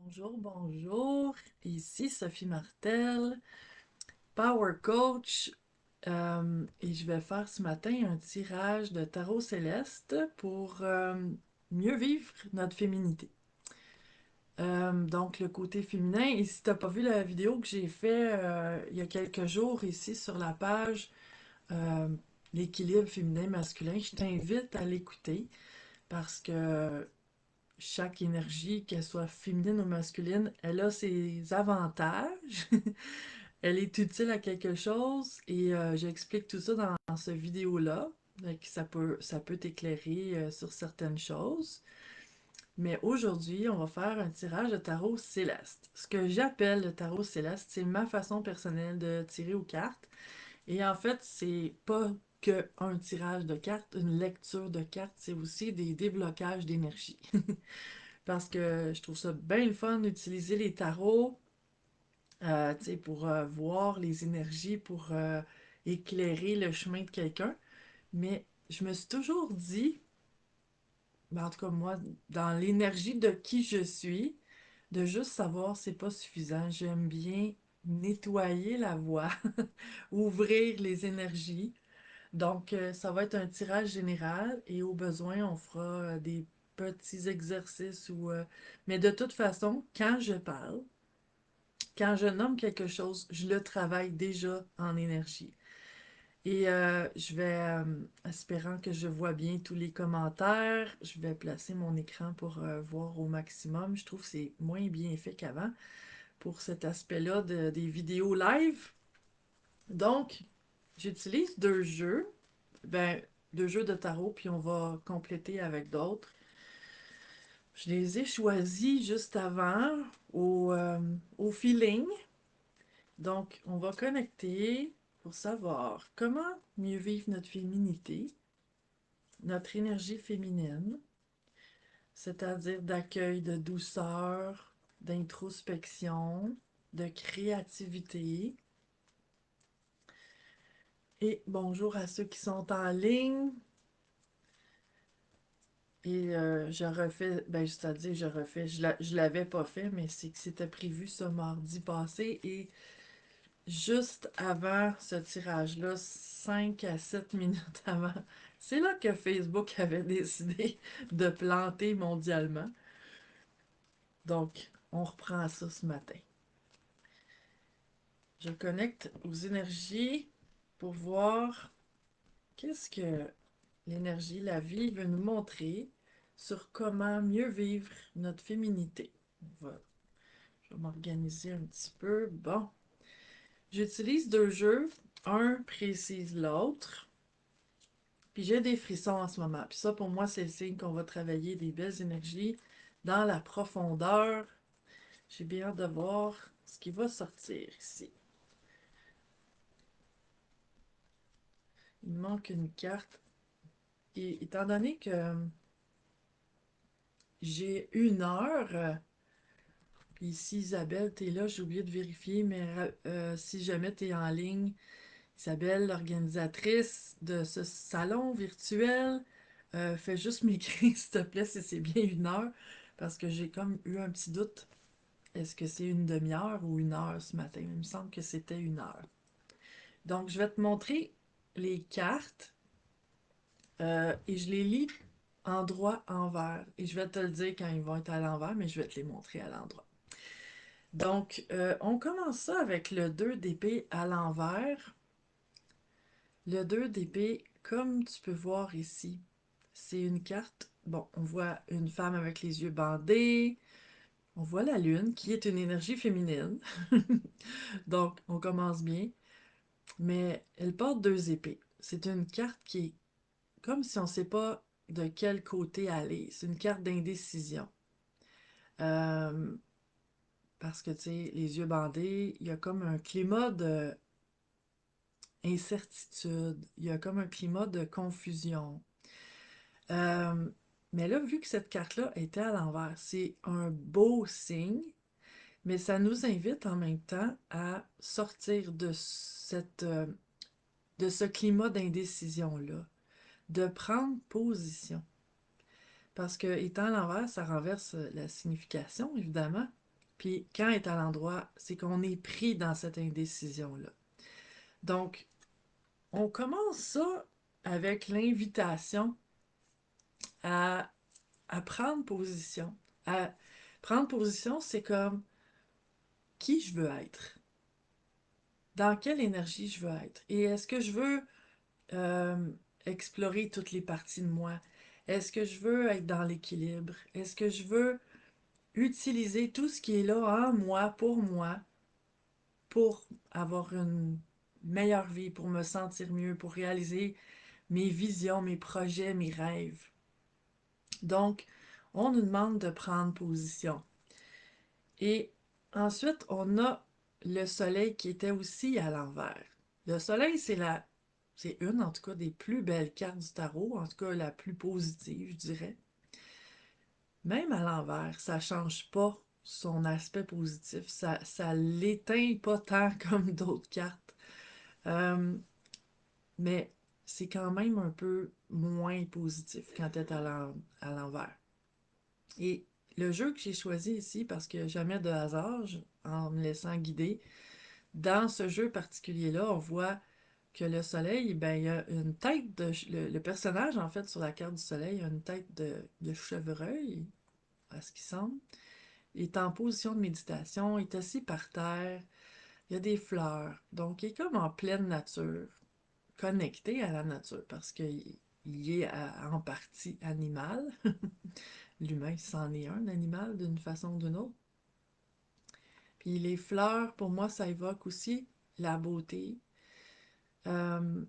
Bonjour, bonjour. Ici Sophie Martel, Power Coach, et je vais faire ce matin un tirage de tarot céleste pour mieux vivre notre féminité. Donc le côté féminin, et si t'as pas vu la vidéo que j'ai fait il y a quelques jours ici sur la page euh, l'équilibre féminin-masculin, je t'invite à l'écouter parce que chaque énergie, qu'elle soit féminine ou masculine, elle a ses avantages. Elle est utile à quelque chose et j'explique tout ça dans ce vidéo-là. Donc, ça peut t'éclairer sur certaines choses. Mais aujourd'hui, on va faire un tirage de tarot céleste. Ce que j'appelle le tarot céleste, c'est ma façon personnelle de tirer aux cartes. Et en fait, c'est pas que un tirage de cartes, une lecture de cartes, c'est aussi des déblocages d'énergie. Parce que je trouve ça bien le fun d'utiliser les tarots tu sais, pour voir les énergies, pour éclairer le chemin de quelqu'un. Mais je me suis toujours dit, ben, en tout cas moi, dans l'énergie de qui je suis, de juste savoir c'est pas suffisant. J'aime bien nettoyer la voie, ouvrir les énergies. Donc, ça va être un tirage général et au besoin, on fera des petits exercices ou... mais de toute façon, quand je parle, quand je nomme quelque chose, je le travaille déjà en énergie. Et je vais, espérant que je vois bien tous les commentaires, je vais placer mon écran pour voir au maximum. Je trouve que c'est moins bien fait qu'avant pour cet aspect-là des vidéos live. Donc, j'utilise ben, deux jeux de tarot, puis on va compléter avec d'autres. Je les ai choisis juste avant au feeling. Donc, on va connecter pour savoir comment mieux vivre notre féminité, notre énergie féminine, c'est-à-dire d'accueil, de douceur, d'introspection, de créativité. Et bonjour à ceux qui sont en ligne. Et je refais, ben c'est-à-dire je refais, je l'avais pas fait, mais c'est que c'était prévu ce mardi passé. Et juste avant ce tirage-là, 5 à 7 minutes avant, c'est là que Facebook avait décidé de planter mondialement. Donc, on reprend ça ce matin. Je connecte aux énergies pour voir qu'est-ce que l'énergie, la vie veut nous montrer sur comment mieux vivre notre féminité. Je vais m'organiser un petit peu. Bon, j'utilise deux jeux. Un précise l'autre. Puis j'ai des frissons en ce moment. Puis ça, pour moi, c'est le signe qu'on va travailler des belles énergies dans la profondeur. J'ai bien hâte de voir ce qui va sortir ici. Il me manque une carte. Et étant donné que j'ai une heure, puis si Isabelle, t'es là, j'ai oublié de vérifier, mais si jamais t'es en ligne, Isabelle, l'organisatrice de ce salon virtuel, fais juste m'écrire, s'il te plaît, si c'est bien une heure, parce que j'ai comme eu un petit doute. Est-ce que c'est une demi-heure ou une heure ce matin? Il me semble que c'était une heure. Donc, je vais te montrer les cartes et je les lis endroit envers. Et je vais te le dire quand ils vont être à l'envers, mais je vais te les montrer à l'endroit. Donc, on commence ça avec le 2 d'épée à l'envers. Le 2 d'épée, comme tu peux voir ici, c'est une carte. Bon, on voit une femme avec les yeux bandés. On voit la lune, qui est une énergie féminine. Donc, on commence bien. Mais elle porte deux épées. C'est une carte qui est comme si on ne sait pas de quel côté aller. C'est une carte d'indécision. Euh, Parce que, tu sais, les yeux bandés, il y a comme un climat d'incertitude. Il y a comme un climat de confusion. Euh, mais là, vu que cette carte-là était à l'envers, c'est un beau signe, mais ça nous invite en même temps à sortir de ce climat d'indécision-là, de prendre position. Parce que étant à l'envers, ça renverse la signification, évidemment. Puis quand est à l'endroit, c'est qu'on est pris dans cette indécision-là. Donc, on commence ça avec l'invitation à, à prendre position. À prendre position, c'est comme qui je veux être, dans quelle énergie je veux être. Et est-ce que je veux euh, explorer toutes les parties de moi? Est-ce que je veux être dans l'équilibre? Est-ce que je veux utiliser tout ce qui est là en moi, pour avoir une meilleure vie, pour me sentir mieux, pour réaliser mes visions, mes projets, mes rêves? Donc, on nous demande de prendre position. Et ensuite, on a le soleil qui était aussi à l'envers. Le soleil, c'est une, en tout cas, des plus belles cartes du tarot, en tout cas la plus positive, je dirais. Même à l'envers, ça change pas son aspect positif. Ça l'éteint pas tant comme d'autres cartes. Euh, mais c'est quand même un peu moins positif quand tu es à l'envers. Et le jeu que j'ai choisi ici, parce que jamais de hasard, en me laissant guider, dans ce jeu particulier-là, on voit que le soleil, ben, il y a une tête de... Le personnage, en fait, sur la carte du soleil, a une tête de chevreuil, à ce qui semble. Il est en position de méditation, il est assis par terre, il y a des fleurs. Donc, il est comme en pleine nature, connecté à la nature, parce qu'il est en partie animal. L'humain, c'en est un animal d'une façon ou d'une autre. Puis les fleurs, pour moi, ça évoque aussi la beauté. Euh,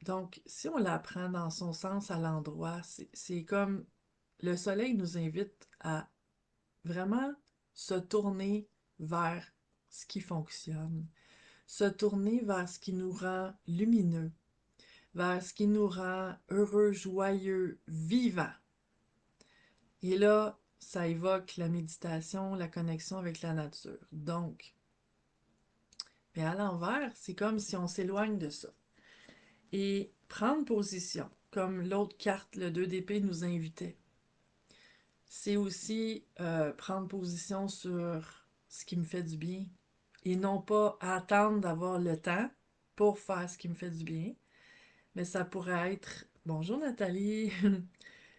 donc, si on la prend dans son sens à l'endroit, c'est comme le soleil nous invite à vraiment se tourner vers ce qui fonctionne, se tourner vers ce qui nous rend lumineux, vers ce qui nous rend heureux, joyeux, vivants. Et là, ça évoque la méditation, la connexion avec la nature. Donc, mais à l'envers, c'est comme si on s'éloigne de ça. Et prendre position, comme l'autre carte, le 2 d'épée, nous invitait, c'est aussi prendre position sur ce qui me fait du bien et non pas attendre d'avoir le temps pour faire ce qui me fait du bien. Mais ça pourrait être bonjour Nathalie,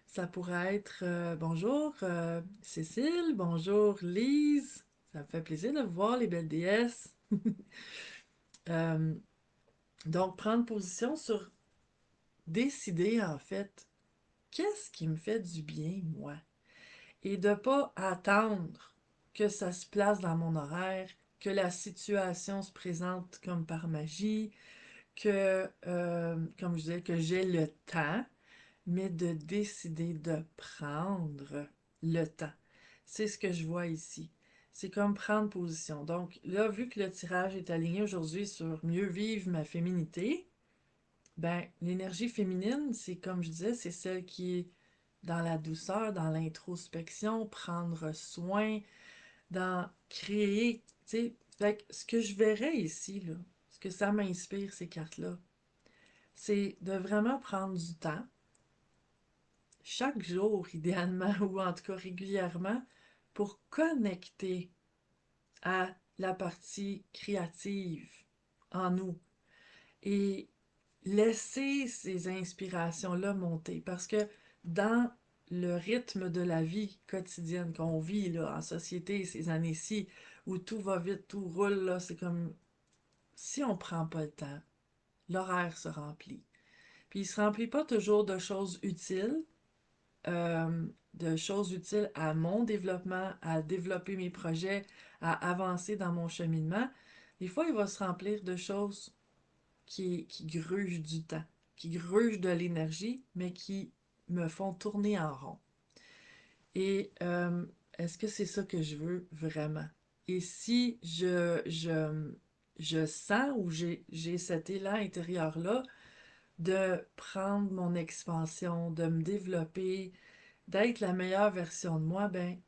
ça pourrait être bonjour Cécile, bonjour Lise, ça me fait plaisir de vous voir les belles déesses. Euh, donc prendre position sur décider en fait qu'est-ce qui me fait du bien moi et de ne pas attendre que ça se place dans mon horaire, que la situation se présente comme par magie, que, comme je disais, que j'ai le temps, mais de décider de prendre le temps. C'est ce que je vois ici. C'est comme prendre position. Donc là, vu que le tirage est aligné aujourd'hui sur mieux vivre ma féminité, ben l'énergie féminine, c'est comme je disais, c'est celle qui est dans la douceur, dans l'introspection, prendre soin, dans créer, tu sais. Fait que ce que je verrais ici, là, ce que ça m'inspire, ces cartes-là, c'est de vraiment prendre du temps, chaque jour idéalement, ou en tout cas régulièrement, pour connecter à la partie créative en nous et laisser ces inspirations-là monter. Parce que dans le rythme de la vie quotidienne qu'on vit là, en société ces années-ci, où tout va vite, tout roule, là, c'est comme si on ne prend pas le temps, l'horaire se remplit. Puis il ne se remplit pas toujours de choses utiles à mon développement, à développer mes projets, à avancer dans mon cheminement. Des fois, il va se remplir de choses qui grugent du temps, qui grugent de l'énergie, mais qui me font tourner en rond. Et est-ce que c'est ça que je veux vraiment? Et si je sens ou j'ai cet élan intérieur-là de prendre mon expansion, de me développer, d'être la meilleure version de moi, ben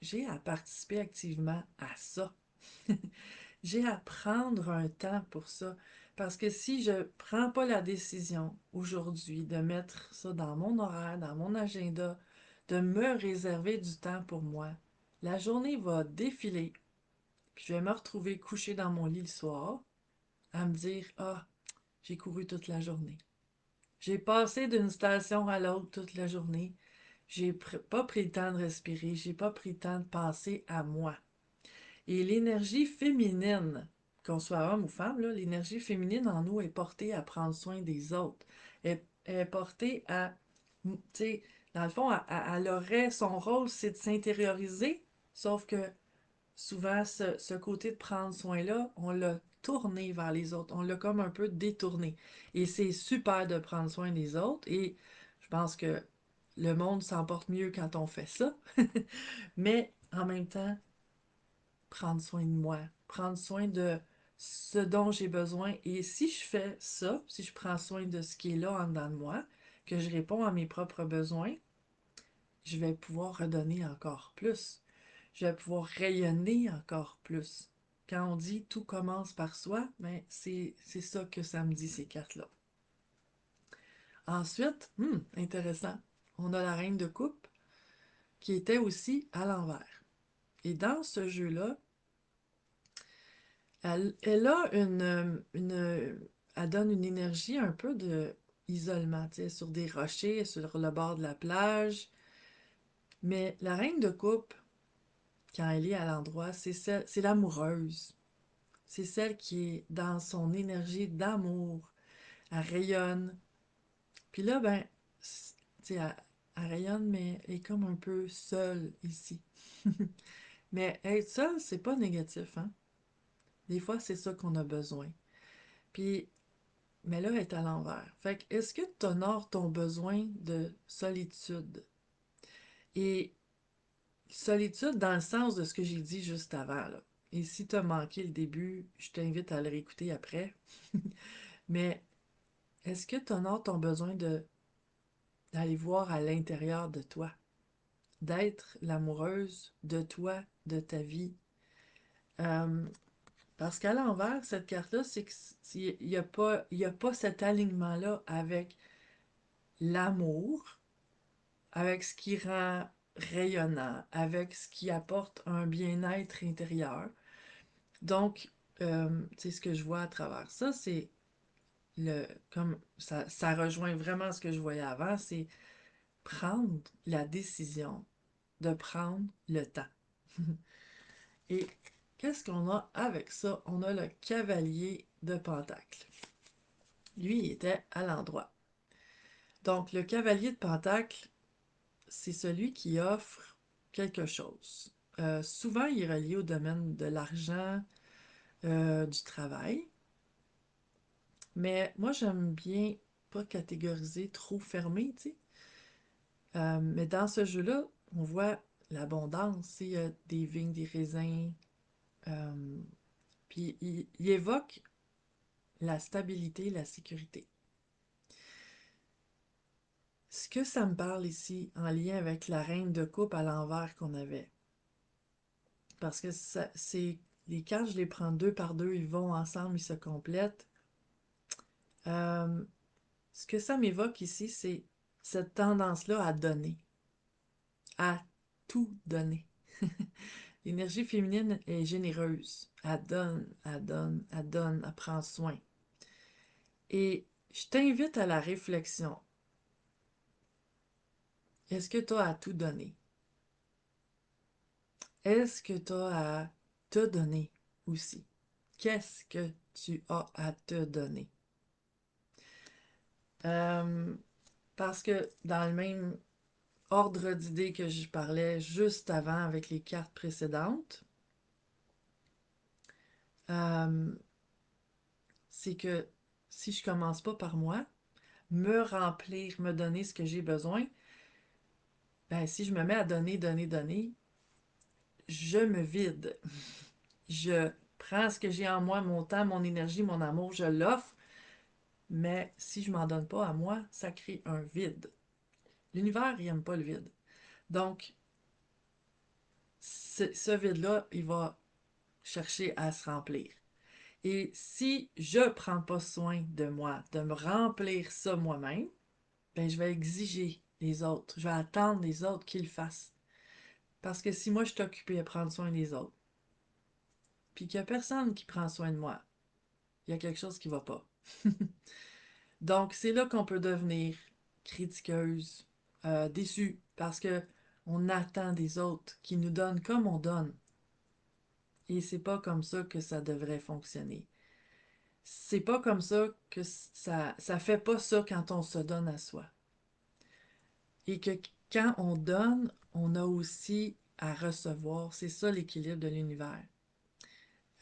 j'ai à participer activement à ça. J'ai à prendre un temps pour ça. Parce que si je prends pas la décision aujourd'hui de mettre ça dans mon horaire, dans mon agenda, de me réserver du temps pour moi, la journée va défiler, puis je vais me retrouver couché dans mon lit le soir, à me dire, ah, j'ai couru toute la journée. J'ai passé d'une station à l'autre toute la journée. Pas pris le temps de respirer, j'ai pas pris le temps de penser à moi. Et l'énergie féminine, qu'on soit homme ou femme, là, l'énergie féminine en nous est portée à prendre soin des autres. Elle est portée à, tu sais, dans le fond, elle aurait, son rôle, c'est de s'intérioriser, sauf que souvent, ce côté de prendre soin-là, on l'a tourné vers les autres. On l'a comme un peu détourné. Et c'est super de prendre soin des autres. Et je pense que le monde s'en porte mieux quand on fait ça. Mais en même temps, prendre soin de moi, prendre soin de ce dont j'ai besoin. Et si je fais ça, si je prends soin de ce qui est là en dedans de moi, que je réponds à mes propres besoins, je vais pouvoir redonner encore plus. Je vais pouvoir rayonner encore plus. Quand on dit tout commence par soi, ben c'est ça que ça me dit, ces cartes-là. Ensuite, intéressant, on a la reine de coupe qui était aussi à l'envers. Et dans ce jeu-là, elle a elle donne une énergie un peu de isolement, tu sais, sur des rochers, sur le bord de la plage. Mais la reine de coupe, quand elle est à l'endroit, c'est l'amoureuse. C'est celle qui est dans son énergie d'amour. Elle rayonne. Puis là, ben, tu sais, elle rayonne, mais elle est comme un peu seule ici. Mais être seule, c'est pas négatif, hein? Des fois, c'est ça qu'on a besoin. Puis, mais là, elle est à l'envers. Fait que, est-ce que tu honores ton besoin de solitude? Et solitude dans le sens de ce que j'ai dit juste avant, là. Et si tu as manqué le début, je t'invite à le réécouter après. Mais est-ce que tu honores ton besoin d'aller voir à l'intérieur de toi, d'être l'amoureuse de toi, de ta vie? Euh, Parce qu'à l'envers, cette carte-là, c'est qu'il n'y a pas cet alignement-là avec l'amour, avec ce qui rend rayonnant, avec ce qui apporte un bien-être intérieur. Donc, c'est ce que je vois à travers ça, c'est comme ça rejoint vraiment ce que je voyais avant, c'est prendre la décision de prendre le temps. Et qu'est-ce qu'on a avec ça? On a le cavalier de Pentacle. Lui, il était à l'endroit. Donc, le cavalier de Pentacle, c'est celui qui offre quelque chose. Souvent, il est relié au domaine de l'argent, du travail. Mais moi, j'aime bien pas catégoriser trop fermé, tu sais. Mais dans ce jeu-là, on voit l'abondance, il y a des vignes, des raisins. euh, Puis il évoque la stabilité, la sécurité. Ce que ça me parle ici, en lien avec la reine de coupe à l'envers qu'on avait, parce que c'est les cartes, je les prends deux par deux, ils vont ensemble, ils se complètent. Euh, Ce que ça m'évoque ici, c'est cette tendance-là à donner, à tout donner. L'énergie féminine est généreuse. Elle donne, elle donne, elle donne, elle prend soin. Et je t'invite à la réflexion. Est-ce que tu as à tout donner? Est-ce que tu as à te donner aussi? Qu'est-ce que tu as à te donner? Euh, Parce que dans le même ordre d'idées que je parlais juste avant avec les cartes précédentes, euh, c'est que si je commence pas par moi, me remplir, me donner ce que j'ai besoin, ben si je me mets à donner, donner, donner, je me vide. Je prends ce que j'ai en moi, mon temps, mon énergie, mon amour, je l'offre, mais si je m'en donne pas à moi, ça crée un vide. L'univers, il n'aime pas le vide. Donc, ce vide-là, il va chercher à se remplir. Et si je prends pas soin de moi, de me remplir ça moi-même, ben je vais exiger les autres. Je vais attendre les autres qu'ils le fassent. Parce que si moi je suis occupée à prendre soin des autres, puis qu'il n'y a personne qui prend soin de moi, il y a quelque chose qui va pas. Donc, c'est là qu'on peut devenir critiqueuse, déçue, parce que on attend des autres qui nous donnent comme on donne. Et c'est pas comme ça que ça devrait fonctionner. C'est pas comme ça que ça fait pas ça quand on se donne à soi. Et que quand on donne, on a aussi à recevoir. C'est ça l'équilibre de l'univers.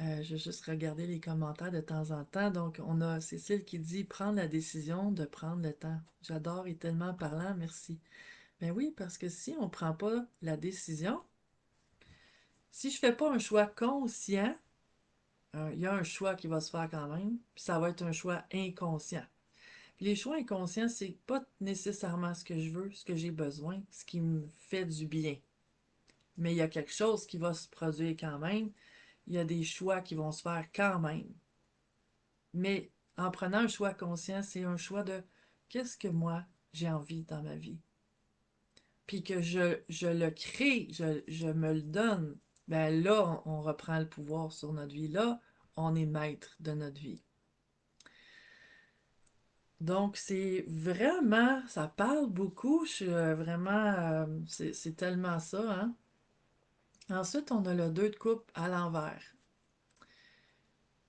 Je vais juste regarder les commentaires de temps en temps. Donc, on a Cécile qui dit prendre la décision de prendre le temps. J'adore et tellement parlant, merci. Ben oui, parce que si on ne prend pas la décision, si je ne fais pas un choix conscient, il y a un choix qui va se faire quand même, puis ça va être un choix inconscient. Puis les choix inconscients, c'est pas nécessairement ce que je veux, ce que j'ai besoin, ce qui me fait du bien. Mais il y a quelque chose qui va se produire quand même. Il y a des choix qui vont se faire quand même. Mais en prenant un choix conscient, c'est un choix de qu'est-ce que moi j'ai envie dans ma vie. Puis que je le crée, je me le donne. Ben là, on reprend le pouvoir sur notre vie. Là, on est maître de notre vie. Donc, c'est vraiment, ça parle beaucoup. Je suis vraiment, c'est tellement ça, hein. Ensuite, on a le 2 de coupe à l'envers.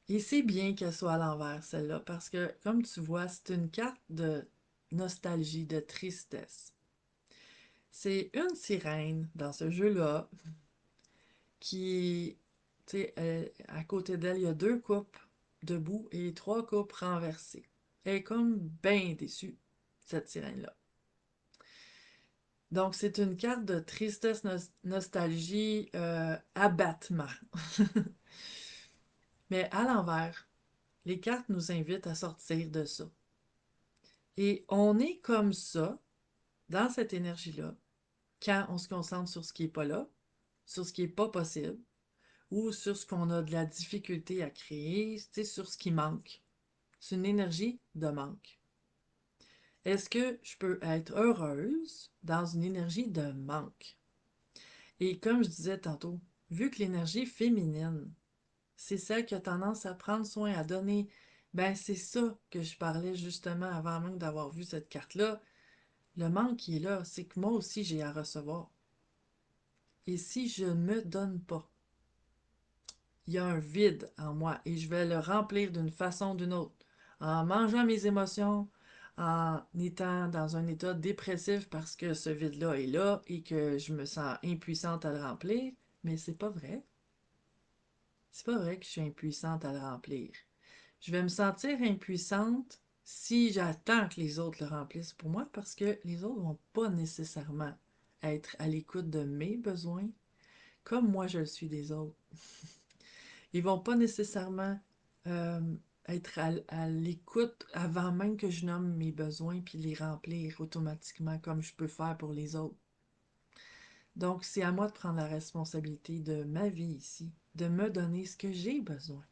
Et c'est bien qu'elle soit à l'envers, celle-là, parce que, comme tu vois, c'est une carte de nostalgie, de tristesse. C'est une sirène dans ce jeu-là qui, tu sais, à côté d'elle, il y a 2 coupes debout et 3 coupes renversées. Elle est comme bien déçue, cette sirène-là. Donc, c'est une carte de tristesse, nostalgie, abattement. Mais à l'envers, les cartes nous invitent à sortir de ça. Et on est comme ça, dans cette énergie-là, quand on se concentre sur ce qui n'est pas là, sur ce qui n'est pas possible, ou sur ce qu'on a de la difficulté à créer, tu sais, sur ce qui manque. C'est une énergie de manque. Est-ce que je peux être heureuse dans une énergie de manque? Et comme je disais tantôt, vu que l'énergie féminine, c'est celle qui a tendance à prendre soin, à donner, ben c'est ça que je parlais justement avant même d'avoir vu cette carte-là. Le manque qui est là, c'est que moi aussi j'ai à recevoir. Et si je ne me donne pas, il y a un vide en moi et je vais le remplir d'une façon ou d'une autre. En mangeant mes émotions, en étant dans un état dépressif parce que ce vide-là est là et que je me sens impuissante à le remplir. Mais c'est pas vrai. C'est pas vrai que je suis impuissante à le remplir. Je vais me sentir impuissante si j'attends que les autres le remplissent pour moi parce que les autres vont pas nécessairement être à l'écoute de mes besoins comme moi je le suis des autres. Ils vont pas nécessairement euh, être à l'écoute avant même que je nomme mes besoins puis les remplir automatiquement comme je peux faire pour les autres. Donc, c'est à moi de prendre la responsabilité de ma vie ici, de me donner ce que j'ai besoin,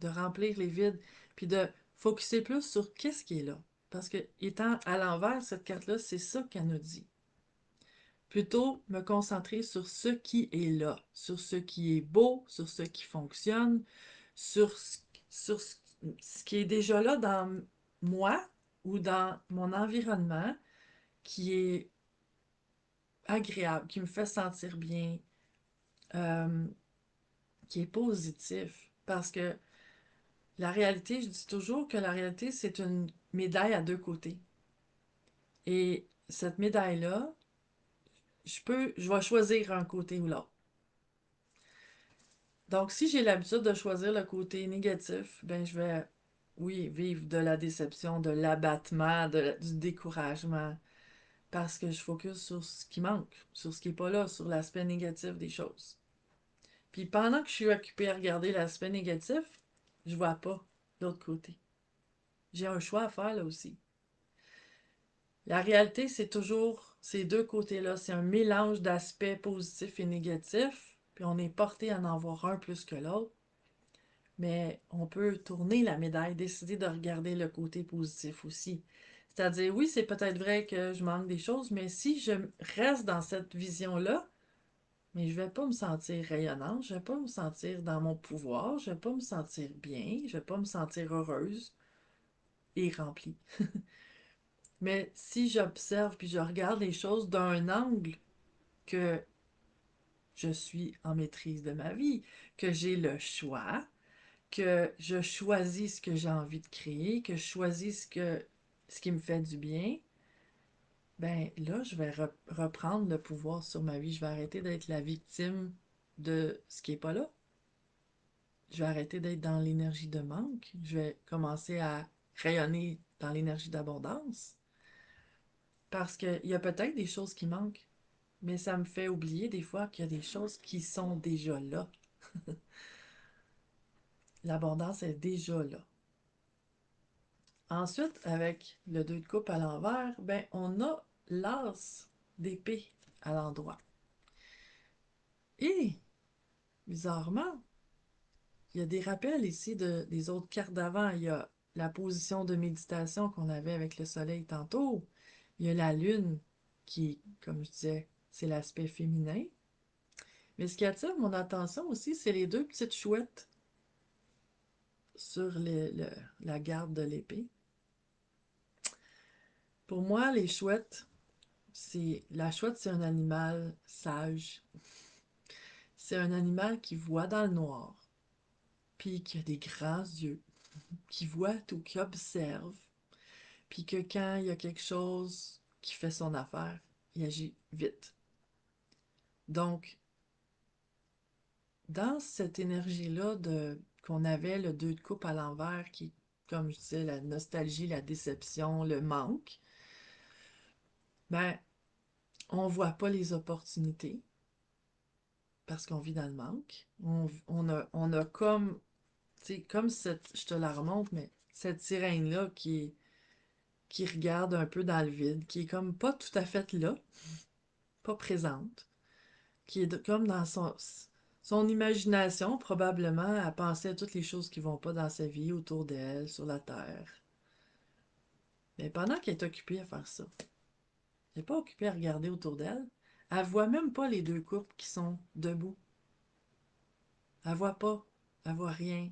de remplir les vides, puis de focuser plus sur qu'est-ce qui est là. Parce que, étant à l'envers, cette carte-là, c'est ça qu'elle nous dit. Plutôt me concentrer sur ce qui est là, sur ce qui est beau, sur ce qui fonctionne, sur, sur ce qui est déjà là dans moi ou dans mon environnement qui est agréable, qui me fait sentir bien, euh, qui est positif. Parce que la réalité, je dis toujours que la réalité, c'est une médaille à 2 côtés. Et cette médaille-là, je vais choisir un côté ou l'autre. Donc, si j'ai l'habitude de choisir le côté négatif, ben je vais, oui, vivre de la déception, de l'abattement, du découragement, parce que je focus sur ce qui manque, sur ce qui n'est pas là, sur l'aspect négatif des choses. Puis pendant que je suis occupée à regarder l'aspect négatif, je vois pas l'autre côté. J'ai un choix à faire là aussi. La réalité, c'est toujours ces 2 côtés-là. C'est un mélange d'aspects positifs et négatifs, puis on est porté à en voir un plus que l'autre. Mais on peut tourner la médaille, décider de regarder le côté positif aussi. C'est-à-dire, oui, c'est peut-être vrai que je manque des choses, mais si je reste dans cette vision-là, mais je vais pas me sentir rayonnante, je vais pas me sentir dans mon pouvoir, je vais pas me sentir bien, je vais pas me sentir heureuse et remplie. Mais si j'observe puis je regarde les choses d'un angle que je suis en maîtrise de ma vie, que j'ai le choix, que je choisis ce que j'ai envie de créer, que je choisis ce qui me fait du bien, ben là, je vais reprendre le pouvoir sur ma vie. Je vais arrêter d'être la victime de ce qui est pas là. Je vais arrêter d'être dans l'énergie de manque. Je vais commencer à rayonner dans l'énergie d'abondance. Parce qu'il y a peut-être des choses qui manquent, mais ça me fait oublier des fois qu'il y a des choses qui sont déjà là. L'abondance est déjà là. Ensuite, avec le 2 de coupe à l'envers, ben, on a l'as d'épée à l'endroit. Et, bizarrement, il y a des rappels ici des autres cartes d'avant. Il y a la position de méditation qu'on avait avec le soleil tantôt. Il y a la lune qui, comme je disais, c'est l'aspect féminin. Mais ce qui attire mon attention aussi, c'est les deux petites chouettes sur la garde de l'épée. Pour moi, les chouettes, la chouette, c'est un animal sage. C'est un animal qui voit dans le noir, puis qui a des grands yeux, qui voit tout, qui observe, puis que quand il y a quelque chose qui fait son affaire, il agit vite. Donc, dans cette énergie-là qu'on avait le 2 de coupe à l'envers, qui, comme je disais, la nostalgie, la déception, le manque, ben, on voit pas les opportunités parce qu'on vit dans le manque. On a comme, tu sais, comme cette, je te la remonte, mais cette sirène-là qui regarde un peu dans le vide, qui est comme pas tout à fait là, pas présente, qui est comme dans son imagination, probablement, à penser à toutes les choses qui vont pas dans sa vie, autour d'elle, sur la Terre. Mais pendant qu'elle est occupée à faire ça, elle n'est pas occupée à regarder autour d'elle, elle voit même pas les deux couples qui sont debout. Elle voit pas, elle voit rien.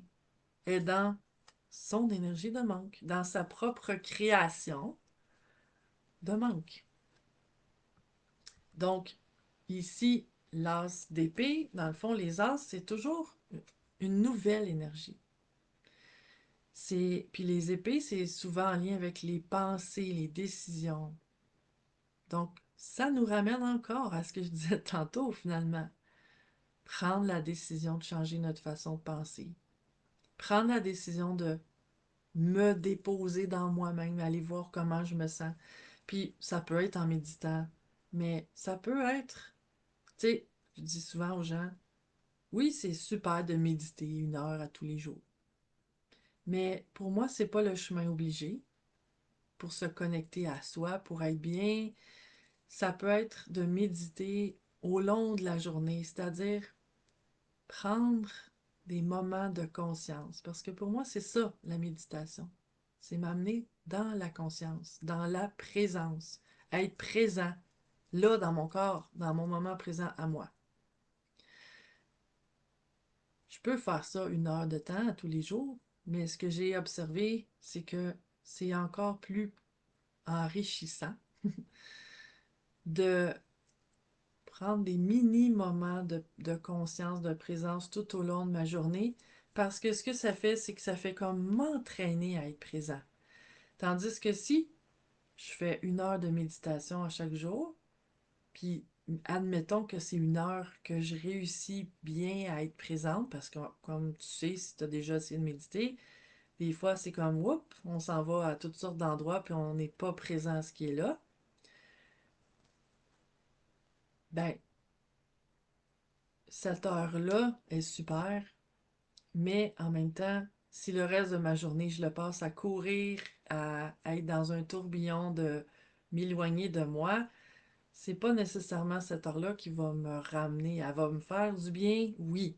Elle est dans son énergie de manque, dans sa propre création de manque. Donc, ici, l'as d'épée, dans le fond, les as, c'est toujours une nouvelle énergie. Puis les épées, c'est souvent en lien avec les pensées, les décisions. Donc, ça nous ramène encore à ce que je disais tantôt, finalement. Prendre la décision de changer notre façon de penser. Prendre la décision de me déposer dans moi-même, aller voir comment je me sens. Puis, ça peut être en méditant, mais ça peut être, tu sais, je dis souvent aux gens, oui, c'est super de méditer 1 heure à tous les jours. Mais pour moi, c'est pas le chemin obligé pour se connecter à soi, pour être bien. Ça peut être de méditer au long de la journée, c'est-à-dire prendre des moments de conscience. Parce que pour moi, c'est ça, la méditation. C'est m'amener dans la conscience, dans la présence, être présent, là, dans mon corps, dans mon moment présent à moi. Je peux faire ça 1 heure de temps à tous les jours, mais ce que j'ai observé, c'est que c'est encore plus enrichissant de prendre des mini-moments de conscience, de présence tout au long de ma journée, parce que ce que ça fait, c'est que ça fait comme m'entraîner à être présent. Tandis que si je fais 1 heure de méditation à chaque jour, puis admettons que c'est 1 heure que je réussis bien à être présente, parce que comme tu sais, si tu as déjà essayé de méditer, des fois c'est comme, whoop, on s'en va à toutes sortes d'endroits, puis on n'est pas présent à ce qui est là. Ben, cette heure-là est super, mais en même temps, si le reste de ma journée, je le passe à courir, à être dans un tourbillon de m'éloigner de moi, c'est pas nécessairement cette heure-là qui va me ramener. Elle va me faire du bien, oui,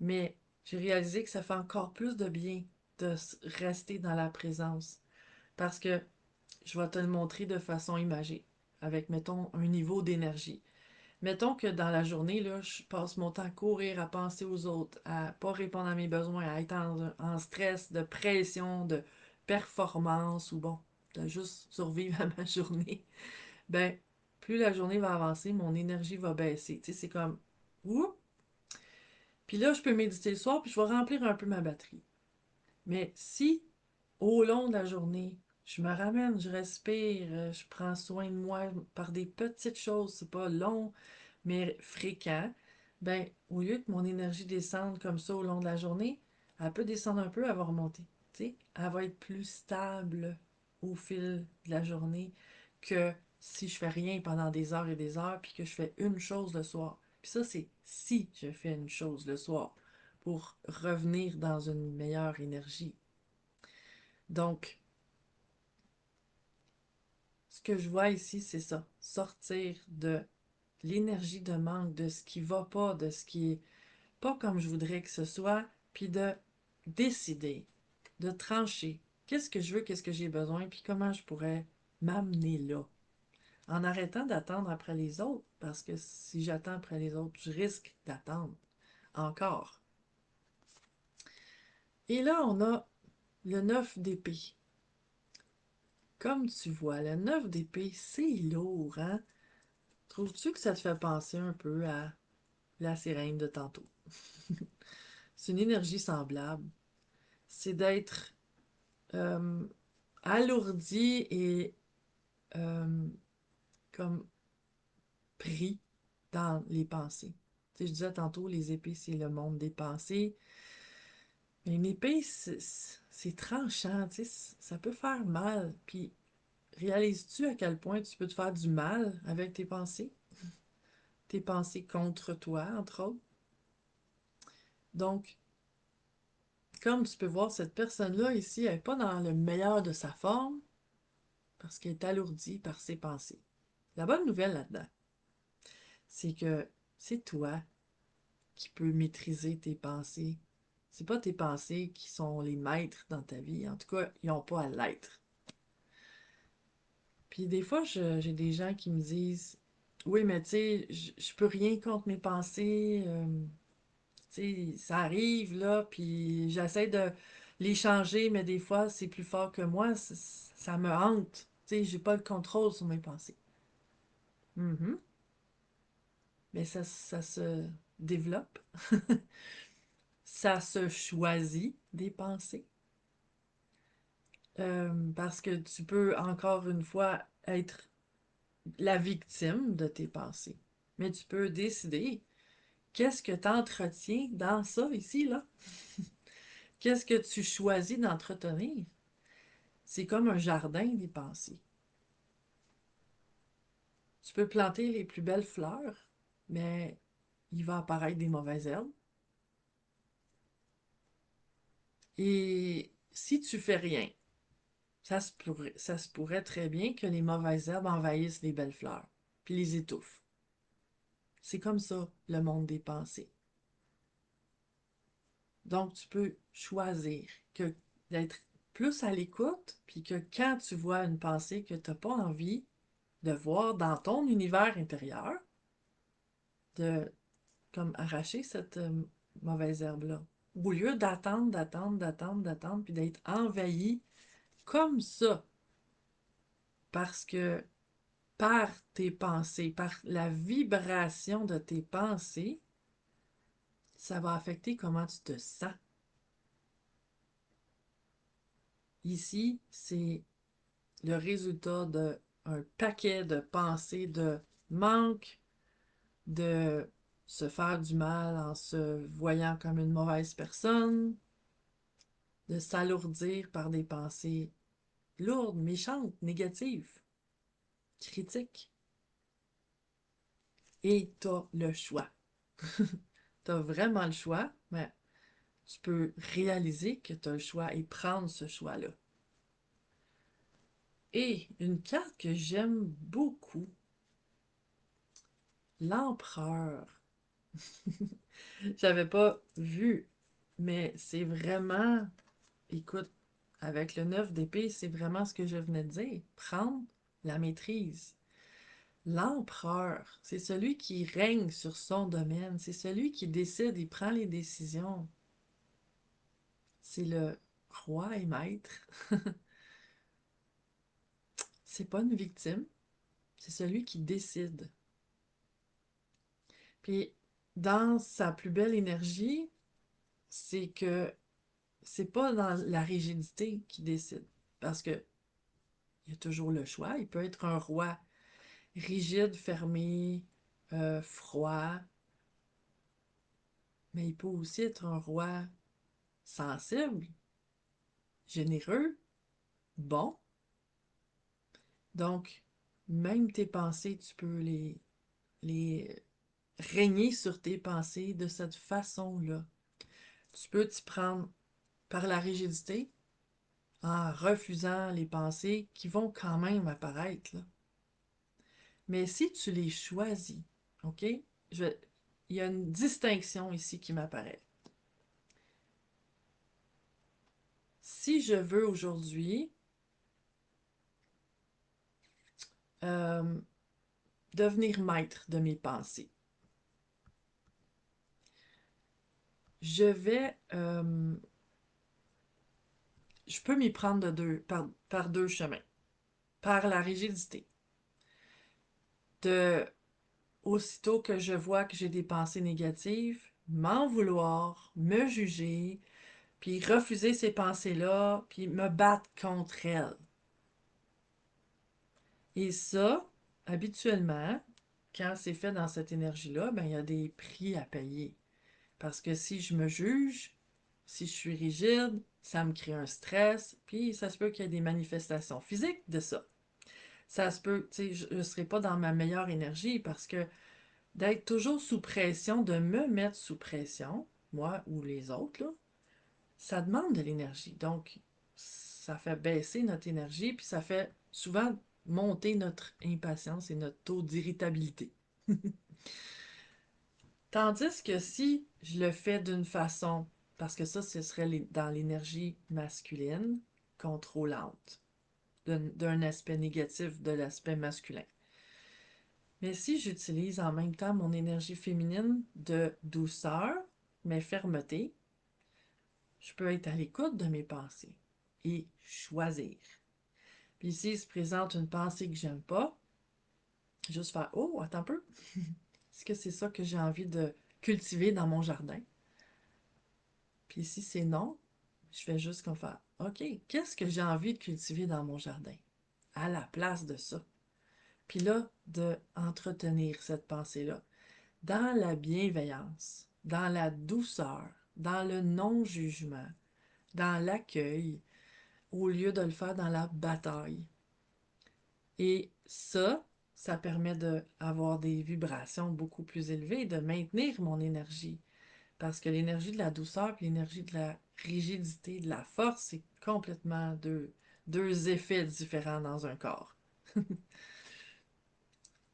mais j'ai réalisé que ça fait encore plus de bien de rester dans la présence. Parce que je vais te le montrer de façon imagée, avec, mettons, un niveau d'énergie. Mettons que dans la journée, là, je passe mon temps à courir, à penser aux autres, à pas répondre à mes besoins, à être en stress, de pression, de performance ou bon, de juste survivre à ma journée. Ben, plus la journée va avancer, mon énergie va baisser. Tu sais, c'est comme, oups. Puis là, je peux méditer le soir, puis je vais remplir un peu ma batterie. Mais si, au long de la journée, je me ramène, je respire, je prends soin de moi par des petites choses, c'est pas long, mais fréquent, ben, au lieu que mon énergie descende comme ça au long de la journée, elle peut descendre un peu, elle va remonter. Tu sais, elle va être plus stable au fil de la journée que si je fais rien pendant des heures et des heures, puis que je fais une chose le soir. Puis ça, c'est si je fais une chose le soir pour revenir dans une meilleure énergie. Donc, ce que je vois ici, c'est ça. Sortir de l'énergie de manque, de ce qui va pas, de ce qui est pas comme je voudrais que ce soit, puis de décider, de trancher. Qu'est-ce que je veux, qu'est-ce que j'ai besoin, puis comment je pourrais m'amener là. En arrêtant d'attendre après les autres, parce que si j'attends après les autres, je risque d'attendre encore. Et là, on a le 9 d'épée. Comme tu vois, le 9 d'épée, c'est lourd, hein? Trouves-tu que ça te fait penser un peu à la sirène de tantôt? C'est une énergie semblable. C'est d'être euh, alourdi et euh, comme pris dans les pensées. Tu sais, je disais tantôt, les épées, c'est le monde des pensées. Mais une épée, c'est tranchant, tu sais, ça peut faire mal. Puis, réalises-tu à quel point tu peux te faire du mal avec tes pensées? Tes pensées contre toi, entre autres. Donc, comme tu peux voir, cette personne-là ici, elle n'est pas dans le meilleur de sa forme parce qu'elle est alourdie par ses pensées. La bonne nouvelle là-dedans, c'est que c'est toi qui peux maîtriser tes pensées. C'est pas tes pensées qui sont les maîtres dans ta vie. En tout cas, ils n'ont pas à l'être. Puis des fois, j'ai des gens qui me disent, oui, mais tu sais, je peux rien contre mes pensées. Tu sais, ça arrive là, puis j'essaie de les changer, mais des fois, c'est plus fort que moi. Ça me hante. Tu sais, j'ai pas le contrôle sur mes pensées. Mhm. Mais ça se développe. Ça se choisit des pensées. Parce que tu peux encore une fois être la victime de tes pensées. Mais tu peux décider qu'est-ce que tu entretiens dans ça ici, là. Qu'est-ce que tu choisis d'entretenir? C'est comme un jardin des pensées. Tu peux planter les plus belles fleurs, mais il va apparaître des mauvaises herbes. Et si tu fais rien, ça se pourrait très bien que les mauvaises herbes envahissent les belles fleurs, puis les étouffent. C'est comme ça, le monde des pensées. Donc, tu peux choisir que d'être plus à l'écoute, puis que quand tu vois une pensée que tu n'as pas envie de voir dans ton univers intérieur, de comme arracher cette mauvaise herbe-là. Au lieu d'attendre, d'attendre, d'attendre, d'attendre, puis d'être envahi comme ça, parce que par tes pensées, par la vibration de tes pensées, ça va affecter comment tu te sens. Ici, c'est le résultat d'un paquet de pensées de manque, de se faire du mal en se voyant comme une mauvaise personne, de s'alourdir par des pensées lourdes, méchantes, négatives, critiques. Et t'as le choix. T'as vraiment le choix, mais tu peux réaliser que t'as le choix et prendre ce choix-là. Et une carte que j'aime beaucoup, l'empereur. J'avais pas vu, mais c'est vraiment, écoute, avec le 9 d'épée, c'est vraiment ce que je venais de dire. Prendre la maîtrise. L'empereur, c'est celui qui règne sur son domaine, c'est celui qui décide, il prend les décisions. C'est le roi et maître. C'est pas une victime, c'est celui qui décide. Puis, dans sa plus belle énergie, c'est que c'est pas dans la rigidité qu'il décide. Parce que il y a toujours le choix. Il peut être un roi rigide, fermé, froid, mais il peut aussi être un roi sensible, généreux, bon. Donc, même tes pensées, tu peux les régner sur tes pensées de cette façon-là. Tu peux t'y prendre par la rigidité en refusant les pensées qui vont quand même apparaître, là. Mais si tu les choisis, OK? Je, il y a une distinction ici qui m'apparaît. Si je veux aujourd'hui euh, devenir maître de mes pensées, je vais, je peux m'y prendre par deux chemins. Par la rigidité. De, aussitôt que je vois que j'ai des pensées négatives, m'en vouloir, me juger, puis refuser ces pensées-là, puis me battre contre elles. Et ça, habituellement, quand c'est fait dans cette énergie-là, ben, il y a des prix à payer. Parce que si je me juge, si je suis rigide, ça me crée un stress, puis ça se peut qu'il y ait des manifestations physiques de ça. Ça se peut, tu sais, je ne serai pas dans ma meilleure énergie parce que d'être toujours sous pression, de me mettre sous pression, moi ou les autres, là, ça demande de l'énergie. Donc, ça fait baisser notre énergie, puis ça fait souvent monter notre impatience et notre taux d'irritabilité. Tandis que si je le fais d'une façon, parce que ça, ce serait dans l'énergie masculine, contrôlante, d'un aspect négatif de l'aspect masculin. Mais si j'utilise en même temps mon énergie féminine de douceur, mais fermeté, je peux être à l'écoute de mes pensées et choisir. Puis s'il se présente une pensée que j'aime pas, juste faire oh, attends un peu. Est-ce que c'est ça que j'ai envie de cultiver dans mon jardin? Puis si c'est non, je fais juste comme faire OK, qu'est-ce que j'ai envie de cultiver dans mon jardin? À la place de ça. Puis là, de entretenir cette pensée-là dans la bienveillance, dans la douceur, dans le non-jugement, dans l'accueil, au lieu de le faire dans la bataille. Et ça permet d'avoir des vibrations beaucoup plus élevées, de maintenir mon énergie. Parce que l'énergie de la douceur et l'énergie de la rigidité, de la force, c'est complètement deux effets différents dans un corps.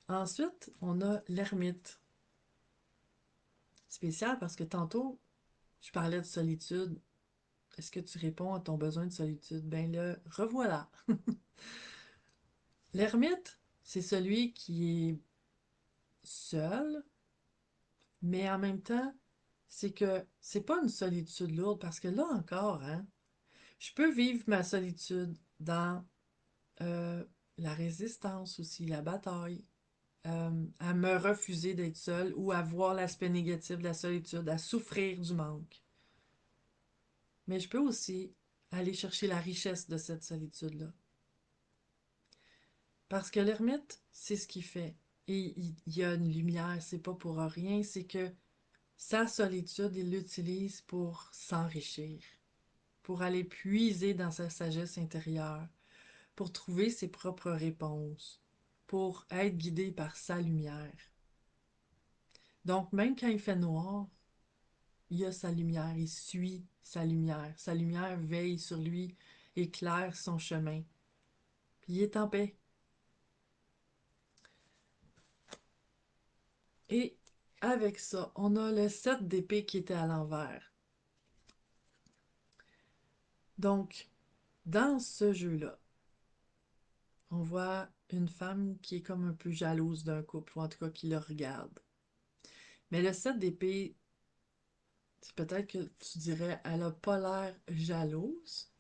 Ensuite, on a l'ermite. Spécial parce que tantôt, je parlais de solitude. Est-ce que tu réponds à ton besoin de solitude? Ben le revoilà. L'ermite, c'est celui qui est seul, mais en même temps, c'est que c'est pas une solitude lourde parce que là encore, hein, je peux vivre ma solitude dans euh, la résistance aussi, la bataille, à me refuser d'être seul ou à voir l'aspect négatif de la solitude, à souffrir du manque. Mais je peux aussi aller chercher la richesse de cette solitude-là. Parce que l'ermite, c'est ce qu'il fait. Et il y a une lumière, c'est pas pour rien, c'est que sa solitude, il l'utilise pour s'enrichir, pour aller puiser dans sa sagesse intérieure, pour trouver ses propres réponses, pour être guidé par sa lumière. Donc, même quand il fait noir, il y a sa lumière, il suit sa lumière. Sa lumière veille sur lui, éclaire son chemin. Puis il est en paix. Et avec ça, on a le 7 d'épée qui était à l'envers. Donc, dans ce jeu-là, on voit une femme qui est comme un peu jalouse d'un couple, ou en tout cas qui le regarde. Mais le 7 d'épée, c'est peut-être que tu dirais, elle a pas l'air jalouse,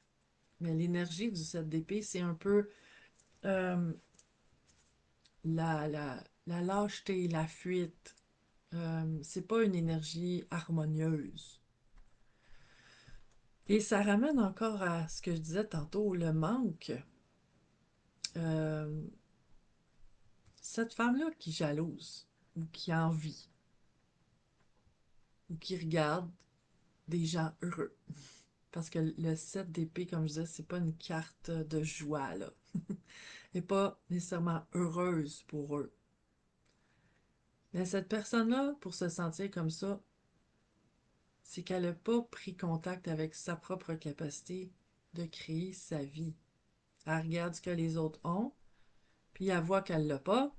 mais l'énergie du 7 d'épée, c'est un peu euh, la lâcheté, la fuite. C'est pas une énergie harmonieuse. Et ça ramène encore à ce que je disais tantôt, le manque. Euh, cette femme-là qui jalouse, ou qui envie, ou qui regarde des gens heureux. Parce que le 7 d'épée, comme je disais, c'est pas une carte de joie, là. Elle n'est pas nécessairement heureuse pour eux. Mais cette personne-là, pour se sentir comme ça, c'est qu'elle n'a pas pris contact avec sa propre capacité de créer sa vie. Elle regarde ce que les autres ont, puis elle voit qu'elle l'a pas,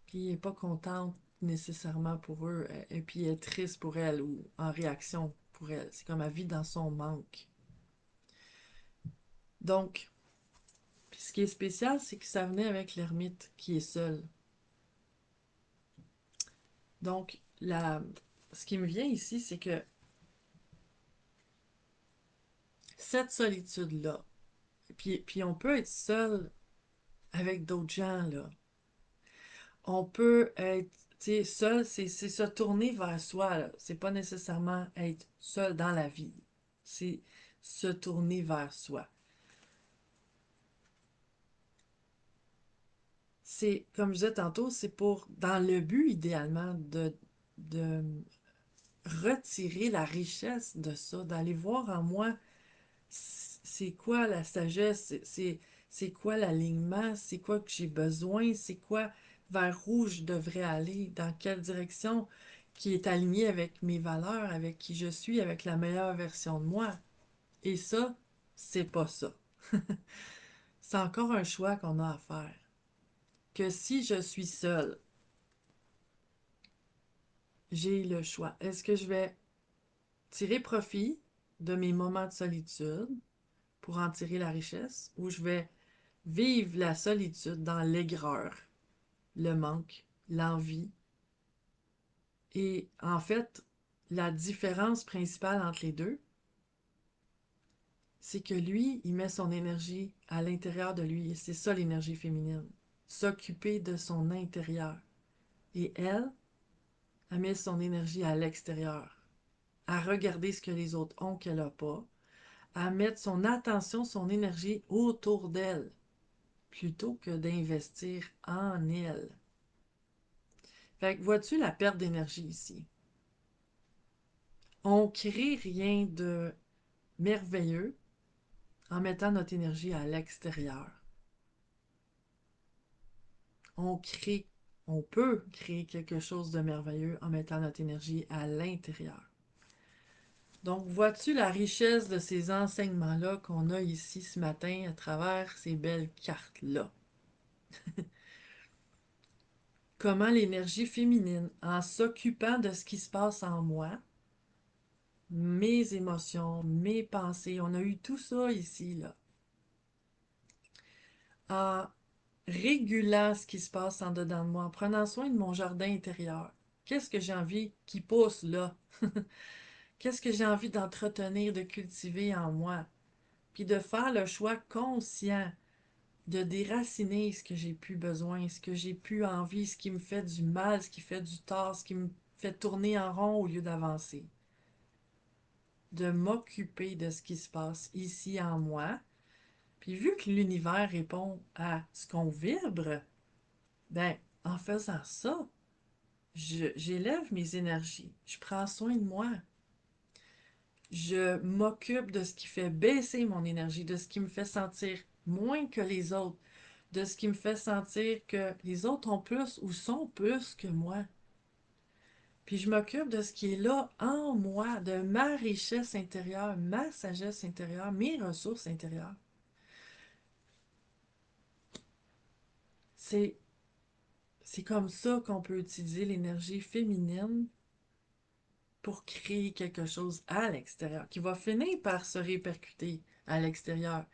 puis elle n'est pas contente nécessairement pour eux, et puis elle est triste pour elle ou en réaction pour elle. C'est comme elle vit dans son manque. Donc, puis ce qui est spécial, c'est que ça venait avec l'ermite qui est seul. Donc, ce qui me vient ici, c'est que cette solitude-là, puis on peut être seul avec d'autres gens, là. On peut être, tu sais, seul, c'est se tourner vers soi, là. C'est pas nécessairement être seul dans la vie. C'est se tourner vers soi. C'est, comme je disais tantôt, c'est pour, dans le but idéalement, de retirer la richesse de ça, d'aller voir en moi c'est quoi la sagesse, c'est quoi l'alignement, c'est quoi que j'ai besoin, c'est quoi vers où je devrais aller, dans quelle direction qui est alignée avec mes valeurs, avec qui je suis, avec la meilleure version de moi. Et ça, c'est pas ça. C'est encore un choix qu'on a à faire. Que si je suis seule, j'ai le choix. Est-ce que je vais tirer profit de mes moments de solitude pour en tirer la richesse ou je vais vivre la solitude dans l'aigreur, le manque, l'envie. Et en fait, la différence principale entre les deux, c'est que lui, il met son énergie à l'intérieur de lui. Et c'est ça l'énergie féminine. S'occuper de son intérieur. Et elle, elle met son énergie à l'extérieur. À regarder ce que les autres ont qu'elle n'a pas. À mettre son attention, son énergie autour d'elle. Plutôt que d'investir en elle. Fait que vois-tu la perte d'énergie ici? On crée rien de merveilleux en mettant notre énergie à l'extérieur. On crée, on peut créer quelque chose de merveilleux en mettant notre énergie à l'intérieur. Donc, vois-tu la richesse de ces enseignements-là qu'on a ici ce matin à travers ces belles cartes-là? Comment l'énergie féminine, en s'occupant de ce qui se passe en moi, mes émotions, mes pensées, on a eu tout ça ici, là, en régulant ce qui se passe en dedans de moi, en prenant soin de mon jardin intérieur. Qu'est-ce que j'ai envie qui pousse là? Qu'est-ce que j'ai envie d'entretenir, de cultiver en moi? Puis de faire le choix conscient de déraciner ce que j'ai plus besoin, ce que j'ai plus envie, ce qui me fait du mal, ce qui fait du tort, ce qui me fait tourner en rond au lieu d'avancer. De m'occuper de ce qui se passe ici en moi. Puis vu que l'univers répond à ce qu'on vibre, ben en faisant ça, j'élève mes énergies, je prends soin de moi, je m'occupe de ce qui fait baisser mon énergie, de ce qui me fait sentir moins que les autres, de ce qui me fait sentir que les autres ont plus ou sont plus que moi. Puis je m'occupe de ce qui est là en moi, de ma richesse intérieure, ma sagesse intérieure, mes ressources intérieures. C'est, c'est comme ça qu'on peut utiliser l'énergie féminine pour créer quelque chose à l'extérieur, qui va finir par se répercuter à l'extérieur.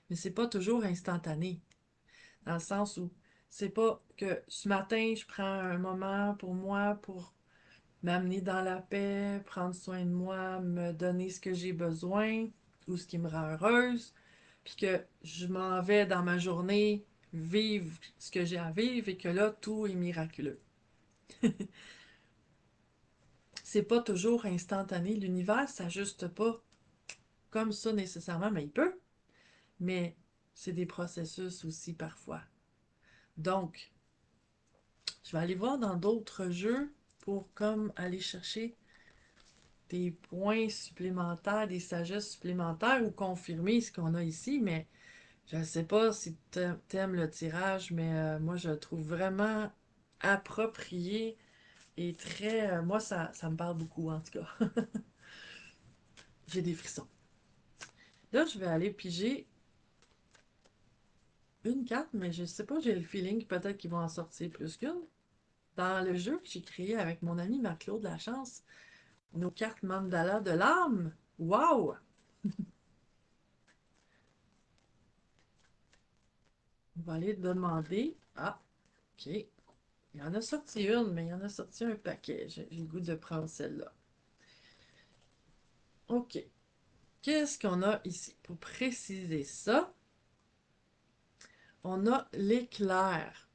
Mais c'est pas toujours instantané. Dans le sens où c'est pas que ce matin, je prends un moment pour moi, pour m'amener dans la paix, prendre soin de moi, me donner ce que j'ai besoin ou ce qui me rend heureuse, puis que je m'en vais dans ma journée vivre ce que j'ai à vivre et que là, tout est miraculeux. C'est pas toujours instantané. L'univers s'ajuste pas comme ça nécessairement, mais il peut. Mais c'est des processus aussi parfois. Donc, je vais aller voir dans d'autres jeux pour comme aller chercher des points supplémentaires, des sagesses supplémentaires ou confirmer ce qu'on a ici, mais je ne sais pas si t'aimes le tirage, mais moi je le trouve vraiment approprié et très... moi ça me parle beaucoup en tout cas. J'ai des frissons. Là je vais aller piger une carte, mais je sais pas, j'ai le feeling que peut-être qu'ils vont en sortir plus qu'une. Dans le jeu que j'ai créé avec mon ami Marc-Claude Lachance, nos cartes mandala de l'âme. Wow! On va aller demander. Ah, ok. Il y en a sorti une, mais il y en a sorti un paquet. J'ai le goût de prendre celle-là. Ok. Qu'est-ce qu'on a ici? Pour préciser ça, on a l'éclair.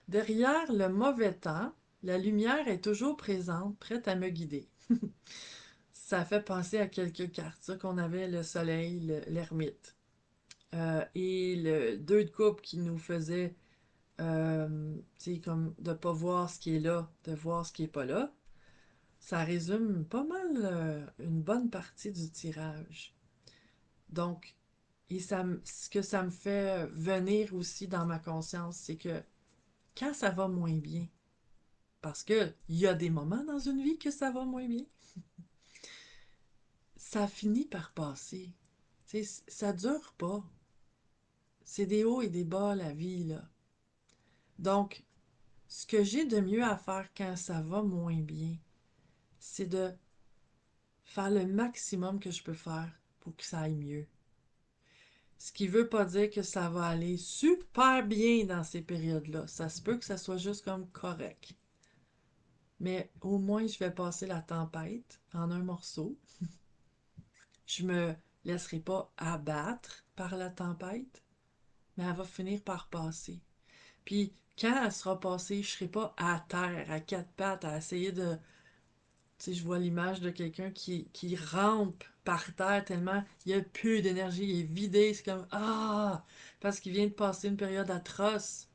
Derrière le mauvais temps, la lumière est toujours présente, prête à me guider. Ça fait penser à quelques cartes, ça qu'on avait le soleil, l'ermite. Et le 2 de coupe qui nous faisait, tu sais, comme de pas voir ce qui est là, de voir ce qui est pas là. Ça résume pas mal une bonne partie du tirage. Donc, ce que ça me fait venir aussi dans ma conscience, c'est que quand ça va moins bien, parce que il y a des moments dans une vie que ça va moins bien, ça finit par passer. Tu sais, ça dure pas. C'est des hauts et des bas, la vie, là. Donc, ce que j'ai de mieux à faire quand ça va moins bien, c'est de faire le maximum que je peux faire pour que ça aille mieux. Ce qui veut pas dire que ça va aller super bien dans ces périodes-là. Ça se peut que ça soit juste comme correct. Mais au moins, je vais passer la tempête en un morceau. Je me laisserai pas abattre par la tempête, mais elle va finir par passer. Puis, quand elle sera passée, je serai pas à terre, à quatre pattes, à essayer de... Tu sais, je vois l'image de quelqu'un qui rampe par terre tellement il n'y a plus d'énergie, il est vidé, c'est comme... Ah! Parce qu'il vient de passer une période atroce.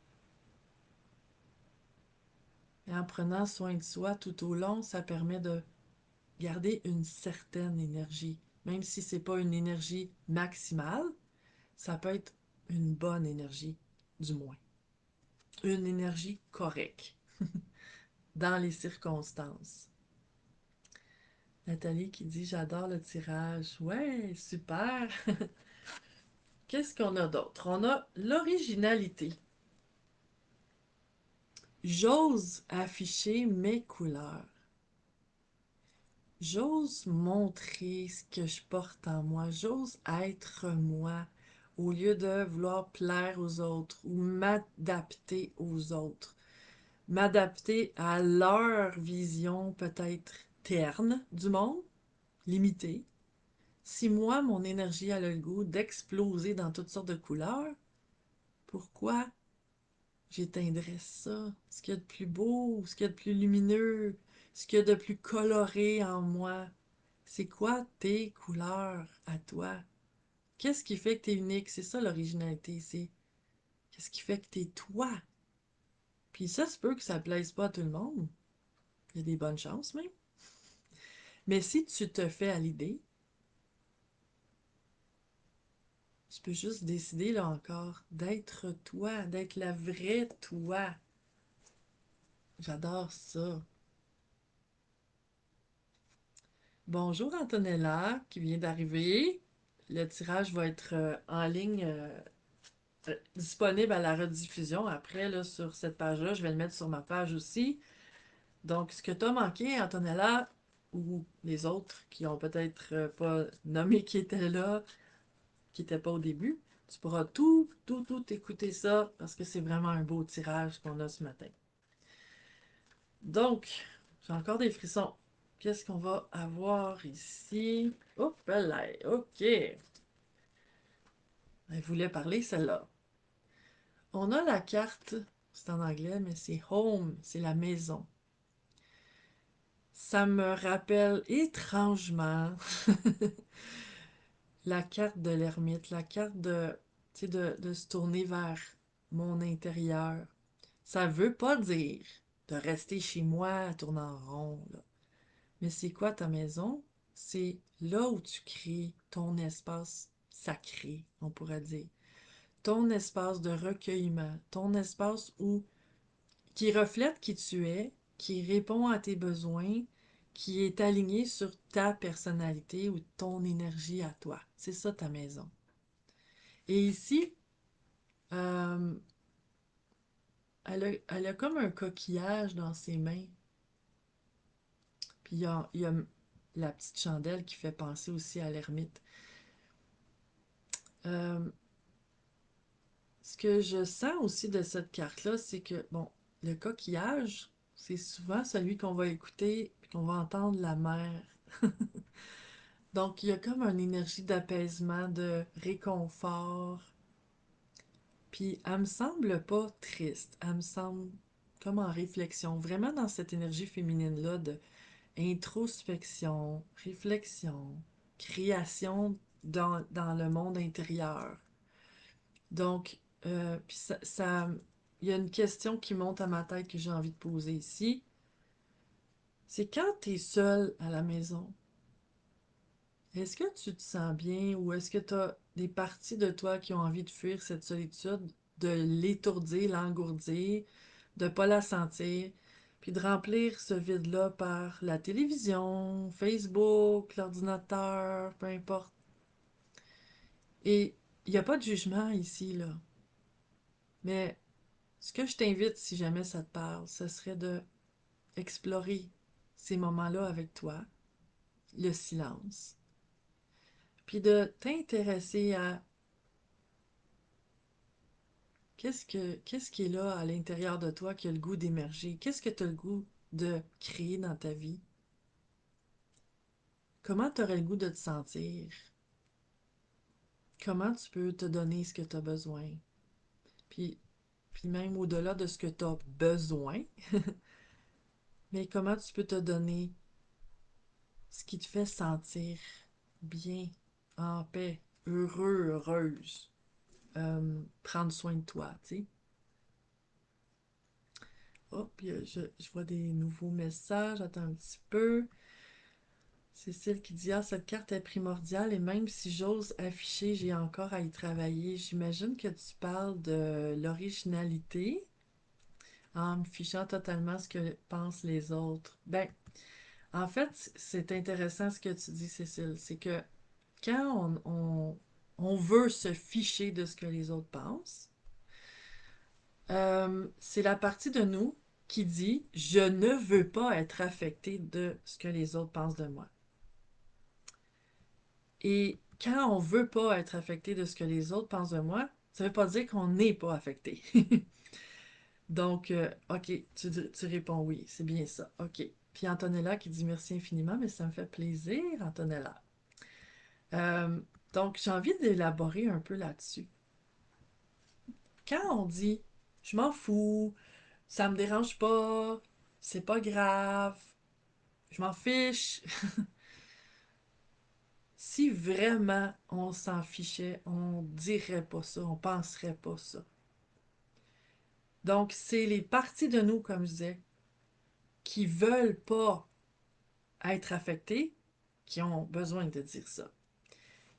Et en prenant soin de soi tout au long, ça permet de garder une certaine énergie. Même si c'est pas une énergie maximale, ça peut être une bonne énergie, du moins. Une énergie correcte dans les circonstances. Nathalie qui dit j'adore le tirage. Ouais, super. Qu'est-ce qu'on a d'autre? On a l'originalité. J'ose afficher mes couleurs. J'ose montrer ce que je porte en moi. J'ose être moi au lieu de vouloir plaire aux autres ou m'adapter aux autres. M'adapter à leur vision peut-être terne du monde, limitée. Si moi, mon énergie a le goût d'exploser dans toutes sortes de couleurs, pourquoi j'éteindrais ça? Ce qu'il y a de plus beau, ce qu'il y a de plus lumineux, ce qu'il y a de plus coloré en moi. C'est quoi tes couleurs à toi? Qu'est-ce qui fait que t'es unique? C'est ça l'originalité, c'est qu'est-ce qui fait que t'es toi? Puis ça se peut que ça plaise pas à tout le monde. Il y a des bonnes chances même. Mais si tu te fais à l'idée, tu peux juste décider là encore d'être toi, d'être la vraie toi. J'adore ça. Bonjour Antonella qui vient d'arriver. Le tirage va être en ligne, disponible à la rediffusion après là, sur cette page-là. Je vais le mettre sur ma page aussi. Donc, ce que tu as manqué, Antonella, ou les autres qui ont peut-être pas nommé qui étaient là, qui n'étaient pas au début, Tu pourras tout écouter ça parce que c'est vraiment un beau tirage qu'on a ce matin. Donc, j'ai encore des frissons. Qu'est-ce qu'on va avoir ici? Hop là, ok. Elle voulait parler, celle-là. On a la carte, c'est en anglais, mais c'est home, c'est la maison. Ça me rappelle étrangement la carte de l'ermite, la carte de se tourner vers mon intérieur. Ça veut pas dire de rester chez moi à tourner en rond, là. Mais c'est quoi ta maison? C'est là où tu crées ton espace sacré, on pourrait dire. Ton espace de recueillement, ton espace où qui reflète qui tu es, qui répond à tes besoins, qui est aligné sur ta personnalité ou ton énergie à toi. C'est ça ta maison. Et ici, euh, elle a comme un coquillage dans ses mains. Puis il y a la petite chandelle qui fait penser aussi à l'ermite. Euh, Ce que je sens aussi de cette carte-là, c'est que, bon, le coquillage, c'est souvent celui qu'on va écouter et qu'on va entendre la mer. Donc, il y a comme une énergie d'apaisement, de réconfort. Puis, elle me semble pas triste. Elle me semble comme en réflexion, vraiment dans cette énergie féminine-là de introspection, réflexion, création dans le monde intérieur. Donc, puis il y a une question qui monte à ma tête que j'ai envie de poser ici. C'est quand tu es seule à la maison, est-ce que tu te sens bien ou est-ce que tu as des parties de toi qui ont envie de fuir cette solitude, de l'étourdir, l'engourdir, de ne pas la sentir, puis de remplir ce vide-là par la télévision, Facebook, l'ordinateur, peu importe. Et il n'y a pas de jugement ici, là. Mais ce que je t'invite, si jamais ça te parle, ce serait de explorer ces moments-là avec toi, le silence, puis de t'intéresser à qu'est-ce qui est là à l'intérieur de toi qui a le goût d'émerger, qu'est-ce que tu as le goût de créer dans ta vie, comment tu aurais le goût de te sentir, comment tu peux te donner ce que tu as besoin, puis, puis même au-delà de ce que tu as besoin, mais comment tu peux te donner ce qui te fait sentir bien, en paix, heureux, heureuse. Prendre soin de toi, tu sais. Oh, puis je vois des nouveaux messages. Attends un petit peu. Cécile qui dit: Ah, cette carte est primordiale et même si j'ose afficher, j'ai encore à y travailler. J'imagine que tu parles de l'originalité en me fichant totalement ce que pensent les autres. Ben, en fait, c'est intéressant ce que tu dis, Cécile. C'est que quand on veut se ficher de ce que les autres pensent, c'est la partie de nous qui dit je ne veux pas être affecté de ce que les autres pensent de moi. Et quand on veut pas être affecté de ce que les autres pensent de moi, ça veut pas dire qu'on n'est pas affecté. Donc, ok, tu réponds oui, c'est bien ça. Ok. Puis Antonella qui dit merci infiniment, mais ça me fait plaisir, Antonella. Euh, donc, j'ai envie d'élaborer un peu là-dessus. Quand on dit je m'en fous, ça me dérange pas, c'est pas grave, je m'en fiche. Si vraiment on s'en fichait, on dirait pas ça, on penserait pas ça. Donc, c'est les parties de nous, comme je disais, qui veulent pas être affectées, qui ont besoin de dire ça.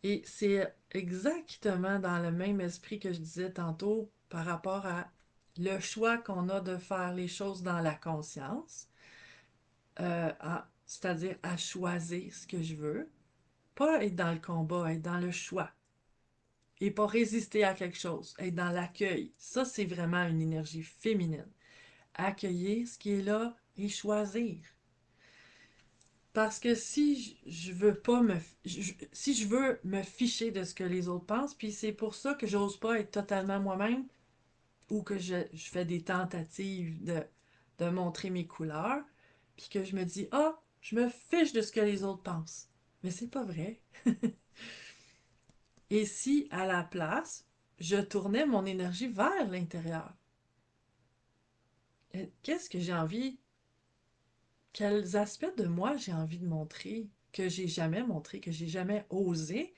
Et c'est exactement dans le même esprit que je disais tantôt par rapport à le choix qu'on a de faire les choses dans la conscience, c'est-à-dire à choisir ce que je veux, pas être dans le combat, être dans le choix. Et pas résister à quelque chose, être dans l'accueil. Ça, c'est vraiment une énergie féminine. Accueillir ce qui est là et choisir. Parce que si je veux pas si je veux me ficher de ce que les autres pensent, puis c'est pour ça que j'ose pas être totalement moi-même, ou que je fais des tentatives de montrer mes couleurs, puis que je me dis, ah, je me fiche de ce que les autres pensent. Mais c'est pas vrai. Et si, à la place, je tournais mon énergie vers l'intérieur? Qu'est-ce que j'ai envie, quels aspects de moi j'ai envie de montrer, que j'ai jamais montré, que j'ai jamais osé,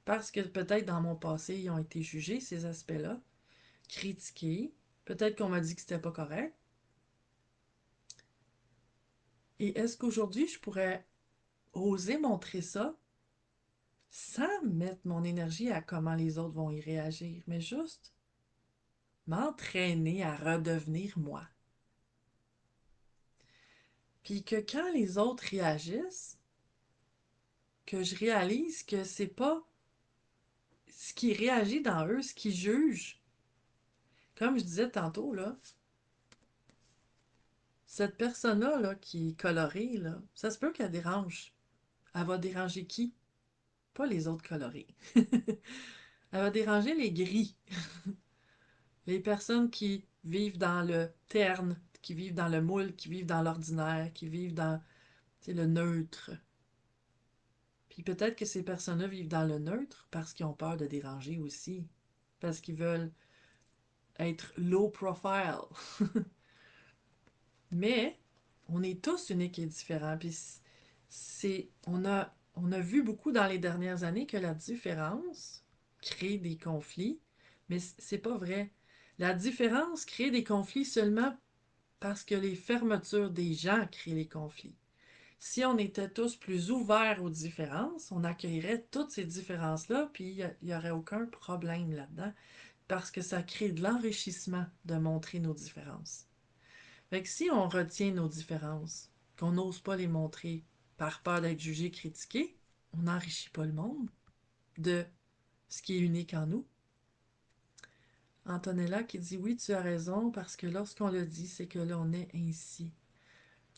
parce que peut-être dans mon passé, ils ont été jugés, ces aspects-là, critiqués, peut-être qu'on m'a dit que c'était pas correct. Et est-ce qu'aujourd'hui, je pourrais oser montrer ça sans mettre mon énergie à comment les autres vont y réagir, mais juste m'entraîner à redevenir moi? Puis que quand les autres réagissent, que je réalise que c'est pas ce qui réagit dans eux, ce qui juge. Comme je disais tantôt, là, cette personne-là là, qui est colorée, là, ça se peut qu'elle dérange. Elle va déranger qui? Pas les autres colorés. Elle va déranger les gris. Les personnes qui vivent dans le terne, qui vivent dans le moule, qui vivent dans l'ordinaire, qui vivent dans le neutre. Puis peut-être que ces personnes-là vivent dans le neutre parce qu'ils ont peur de déranger aussi. Parce qu'ils veulent être low profile. Mais on est tous uniques et différents. Puis on a vu beaucoup dans les dernières années que la différence crée des conflits, mais c'est pas vrai. La différence crée des conflits seulement parce que les fermetures des gens créent les conflits. Si on était tous plus ouverts aux différences, on accueillerait toutes ces différences-là, puis il n'y aurait aucun problème là-dedans, parce que ça crée de l'enrichissement de montrer nos différences. Fait que si on retient nos différences, qu'on n'ose pas les montrer par peur d'être jugé, critiqué, on n'enrichit pas le monde de ce qui est unique en nous. Antonella qui dit oui, tu as raison, parce que lorsqu'on le dit, c'est que l'on est ainsi.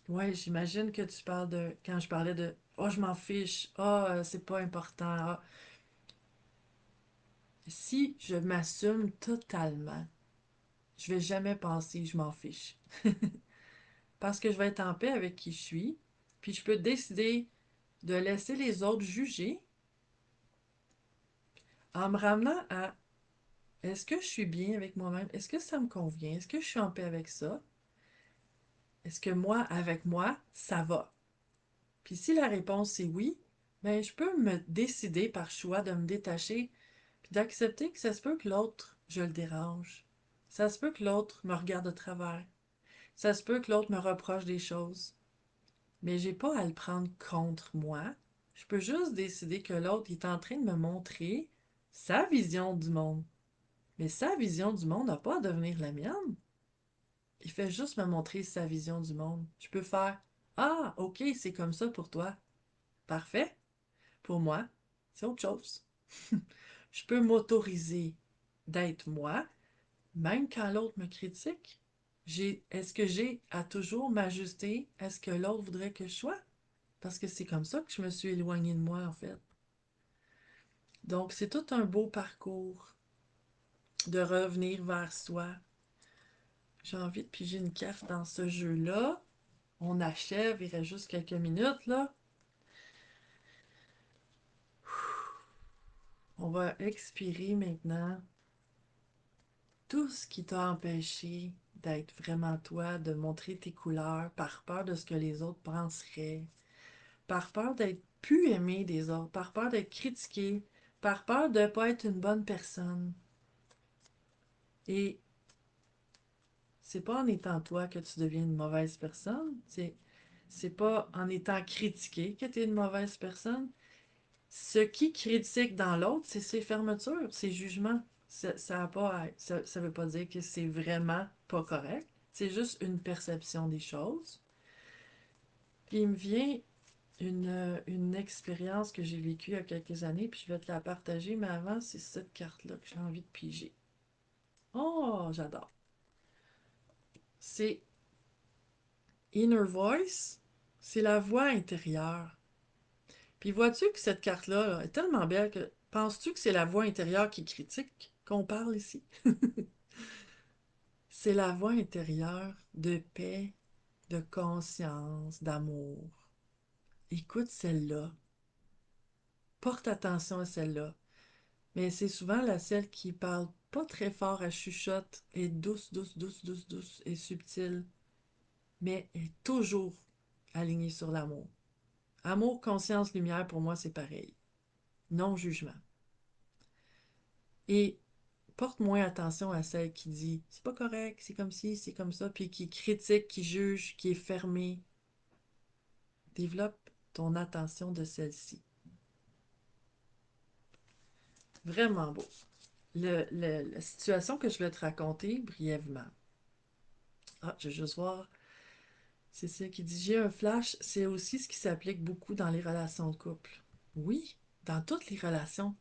Ouais, j'imagine que tu parles de quand je parlais de oh, je m'en fiche, c'est pas important. Ah. Si je m'assume totalement, je vais jamais penser je m'en fiche. Parce que je vais être en paix avec qui je suis, puis je peux décider de laisser les autres juger en me ramenant à est-ce que je suis bien avec moi-même? Est-ce que ça me convient? Est-ce que je suis en paix avec ça? Est-ce que moi, avec moi, ça va? Puis si la réponse est oui, ben je peux me décider par choix de me détacher puis d'accepter que ça se peut que l'autre, je le dérange. Ça se peut que l'autre me regarde de travers. Ça se peut que l'autre me reproche des choses. Mais j'ai pas à le prendre contre moi. Je peux juste décider que l'autre est en train de me montrer sa vision du monde. Mais sa vision du monde n'a pas à devenir la mienne. Il fait juste me montrer sa vision du monde. Je peux faire ah, ok, c'est comme ça pour toi. Parfait. Pour moi, c'est autre chose. Je peux m'autoriser d'être moi, même quand l'autre me critique. Est-ce que j'ai à toujours m'ajuster à ce que l'autre voudrait que je sois? Parce que c'est comme ça que je me suis éloignée de moi, en fait. Donc, c'est tout un beau parcours de revenir vers soi. J'ai envie de piger une carte dans ce jeu-là. On achève, il reste juste quelques minutes, là. On va expirer maintenant tout ce qui t'a empêché d'être vraiment toi, de montrer tes couleurs par peur de ce que les autres penseraient, par peur d'être plus aimé des autres, par peur d'être critiqué, par peur de ne pas être une bonne personne. Et c'est pas en étant toi que tu deviens une mauvaise personne, c'est pas en étant critiqué que tu es une mauvaise personne. Ce qui critique dans l'autre, c'est ses fermetures, ses jugements. Ça, a pas ça veut pas dire que c'est vraiment pas correct. C'est juste une perception des choses. Puis il me vient une expérience que j'ai vécue il y a quelques années, puis je vais te la partager, mais avant, c'est cette carte-là que j'ai envie de piger. Oh, j'adore. C'est Inner Voice. C'est la voix intérieure. Puis vois-tu que cette carte-là là, est tellement belle que penses-tu que c'est la voix intérieure qui critique qu'on parle ici? C'est la voix intérieure de paix, de conscience, d'amour. Écoute celle-là. Porte attention à celle-là. Mais c'est souvent la celle qui parle pas très fort, à chuchote, est douce, douce, douce, douce, douce et subtile, mais est toujours alignée sur l'amour. Amour, conscience, lumière, pour moi, c'est pareil. Non-jugement. Et porte moins attention à celle qui dit c'est pas correct, c'est comme ci, c'est comme ça, puis qui critique, qui juge, qui est fermée. Développe ton attention de celle-ci. Vraiment beau. La situation que je vais te raconter brièvement. Ah, je vais juste voir. C'est ça qui dit j'ai un flash. C'est aussi ce qui s'applique beaucoup dans les relations de couple. Oui, dans toutes les relations.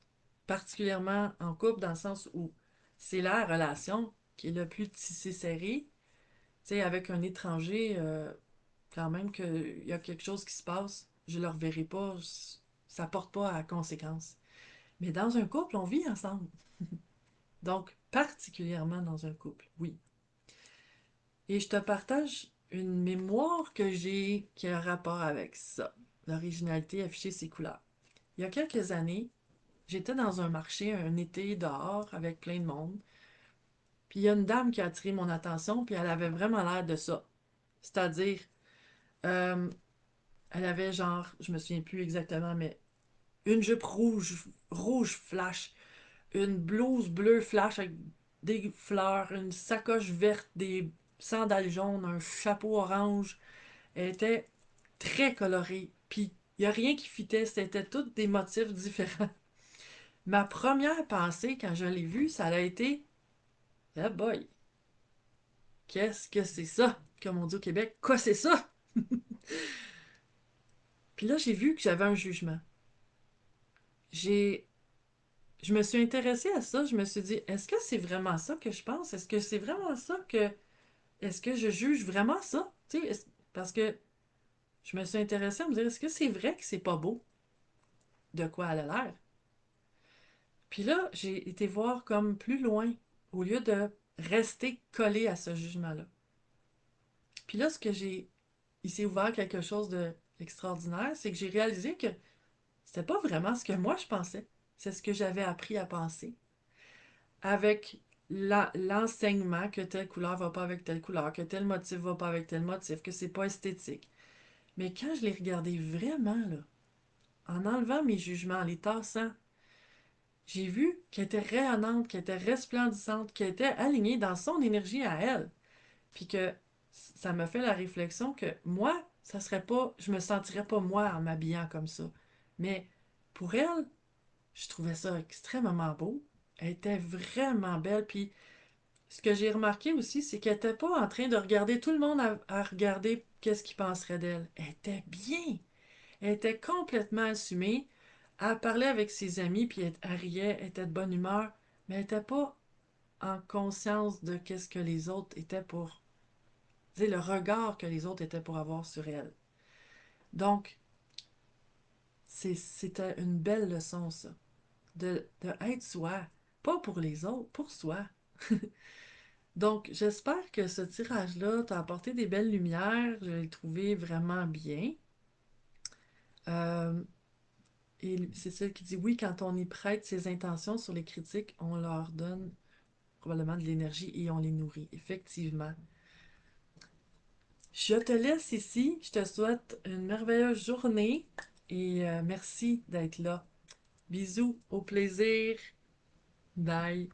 Particulièrement en couple, dans le sens où c'est la relation qui est le plus tissée serrée. Tu sais, avec un étranger, quand même qu'il y a quelque chose qui se passe, je ne le reverrai pas, ça porte pas à conséquence. Mais dans un couple, on vit ensemble. Donc, particulièrement dans un couple, oui. Et je te partage une mémoire que j'ai qui a un rapport avec ça. L'originalité afficher ses couleurs. Il y a quelques années, j'étais dans un marché un été dehors avec plein de monde. Puis il y a une dame qui a attiré mon attention, puis elle avait vraiment l'air de ça. C'est-à-dire, euh, elle avait genre, je me souviens plus exactement, mais une jupe rouge, rouge flash, une blouse bleue flash avec des fleurs, une sacoche verte, des sandales jaunes, un chapeau orange. Elle était très colorée. Puis il n'y a rien qui fitait, c'était tous des motifs différents. Ma première pensée quand je l'ai vue, ça a été ah boy, qu'est-ce que c'est ça? Comme on dit au Québec, quoi c'est ça? Puis là, j'ai vu que j'avais un jugement. J'ai je me suis intéressée à ça, je me suis dit, est-ce que c'est vraiment ça que je pense? Est-ce que c'est vraiment ça que... Est-ce que je juge vraiment ça? Tu sais, parce que je me suis intéressée à me dire, est-ce que c'est vrai que c'est pas beau de quoi elle a l'air? Puis là, j'ai été voir comme plus loin, au lieu de rester collée à ce jugement-là. Puis là, ce que j'ai... Il s'est ouvert quelque chose d'extraordinaire, c'est que j'ai réalisé que c'était pas vraiment ce que moi je pensais. C'est ce que j'avais appris à penser. Avec l'enseignement que telle couleur va pas avec telle couleur, que tel motif va pas avec tel motif, que c'est pas esthétique. Mais quand je l'ai regardé vraiment, là, en enlevant mes jugements, en les tassant, j'ai vu qu'elle était rayonnante, qu'elle était resplendissante, qu'elle était alignée dans son énergie à elle. Puis que ça m'a fait la réflexion que moi, ça serait pas, je me sentirais pas moi en m'habillant comme ça. Mais pour elle, je trouvais ça extrêmement beau. Elle était vraiment belle. Puis ce que j'ai remarqué aussi, c'est qu'elle n'était pas en train de regarder tout le monde à regarder qu'est-ce qu'il penserait d'elle. Elle était bien. Elle était complètement assumée. Elle parlait avec ses amis, puis elle riait, elle était de bonne humeur, mais elle n'était pas en conscience de qu'est-ce que les autres étaient pour... Tu sais, le regard que les autres étaient pour avoir sur elle. Donc, c'était une belle leçon, ça. De être soi. Pas pour les autres, pour soi. Donc, j'espère que ce tirage-là t'a apporté des belles lumières. Je l'ai trouvé vraiment bien. Euh, et c'est celle qui dit oui, quand on y prête ses intentions sur les critiques, on leur donne probablement de l'énergie et on les nourrit. Effectivement. Je te laisse ici. Je te souhaite une merveilleuse journée et merci d'être là. Bisous, au plaisir. Bye.